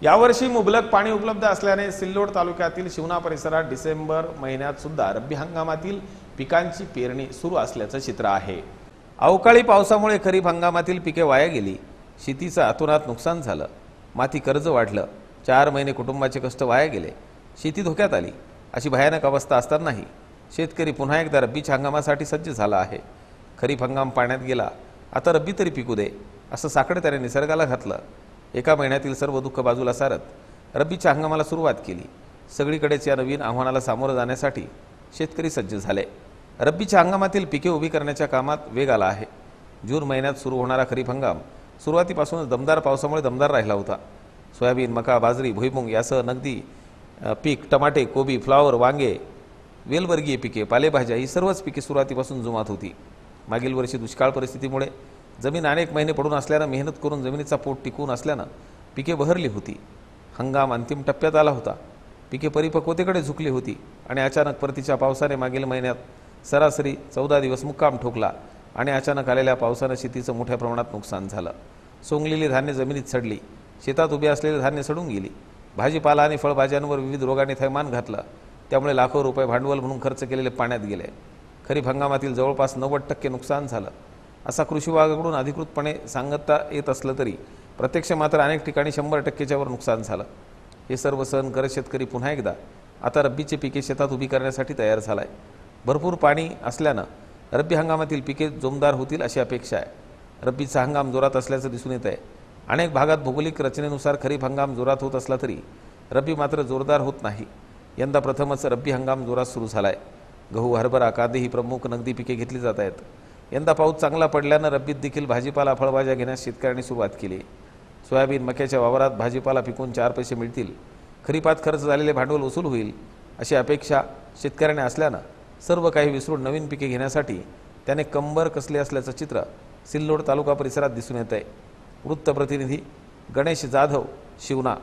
यावर्षी मुबलक पाणी उपलब्ध असल्याने सिल्लोड तालुक्यातील शिवना परिसरात डिसेंबर महिन्यात सुद्धा रब्बी हंगामातील पिकांची पेरणी सुरू असल्याचं चित्र आहे। अवकाळी पावसामुळे खरीप हंगामातील पिके वाया गेली, शेतीचं अतोनात नुकसान झालं, माती कर्ज वाढलं, 4 महिने कुटुंबाचे कष्ट वाया गेले, शेती धोक्यात आली। अशी भयानक अवस्था असतानाही शेतकरी पुन्हा एकदा रब्बीच्या हंगामासाठी सज्ज झाला आहे। खरीप हंगाम पाण्यात गेला, आता रब्बी तरी पिकू दे असं साकडं त्याने निसर्गाला घातलं। एका महिन्यातील सर्व दुःख बाजूला सारत रब्बीच्या हंगामाला सुरुवात केली। सगळीकडेच या नवीन आव्हानाला सामोरं जाण्यासाठी शेतकरी सज्ज झाले। रब्बीच्या हंगामातील पिके उभी करण्याच्या कामात वेग आला आहे। जून महिन्यात सुरू होणारा खरीप हंगाम सुरुवातीपासूनच दमदार पावसामुळे दमदार राहिला होता। सोयाबीन, मका, बाजरी, भुईमुग यासह नगदी पीक, टमाटे, कोबी, फ्लावर, वांगे, वेलवर्गीय पिके, पालेभाज्या ही सर्वच पिके सुरुवातीपासून जुमात होती। मागील वर्षी दुष्काळ परिस्थितीमुळे जमीन अनेक महिने पडून असल्यानं, मेहनत करून जमिनीचा पोट टिकून असल्यानं पिके बहरली होती। हंगाम अंतिम टप्प्यात आला होता, पिके परिपक्वतेकडे झुकली होती आणि अचानक परतीच्या पावसाने मागील महिन्यात सरासरी 14 दिवस मुक्काम ठोकला आणि अचानक आलेल्या पावसानं शेतीचं मोठ्या प्रमाणात नुकसान झालं। सोंगलेली धान्य जमिनीत सडली, शेतात उभी असलेली धान्य सडून गेली। भाजीपाला आणि फळभाज्यांवर विविध रोगांनी थैमान घातलं, त्यामुळे लाखो रुपये भांडवल म्हणून खर्च केलेले पाण्यात गेले। खरीप हंगामातील जवळपास 90% नुकसान झालं, असा कृषी विभागाकडून अधिकृतपणे सांगता येत असलं तरी प्रत्यक्ष मात्र अनेक ठिकाणी 100%च्या वर नुकसान झालं। हे सर्व सहन करत शेतकरी पुन्हा एकदा आता रब्बीचे पिके शेतात उभी करण्यासाठी तयार झालाय। भरपूर पाणी असल्यानं रब्बी हंगामातील पिके जोमदार होतील अशी अपेक्षा आहे। रब्बीचा हंगाम जोरात असल्याचं दिसून येत आहे। अनेक भागात भौगोलिक रचनेनुसार खरीप हंगाम जोरात होत असला तरी रब्बी मात्र जोरदार होत नाही। यंदा प्रथमच रब्बी हंगाम जोरात सुरू झालाय। गहू, हरभरा, कांदे ही प्रमुख नगदी पिके घेतली जात आहेत। यंदा पाऊस चांगला पडल्यानं रब्बीत देखील भाजीपाला, फळभाज्या घेण्यास शेतकऱ्यांनी सुरुवात केली। सोयाबीन, मक्याच्या वावरात भाजीपाला पिकून 4 पैसे मिळतील, खरीपात खर्च झालेले भांडवल वसूल होईल अशी अपेक्षा शेतकऱ्याने असल्यानं सर्व काही विसरून नवीन पिके घेण्यासाठी त्याने कंबर कसले असल्याचं चित्र सिल्लोड तालुका परिसरात दिसून येत आहे। वृत्तप्रतिनिधी गणेश जाधव, शिवना।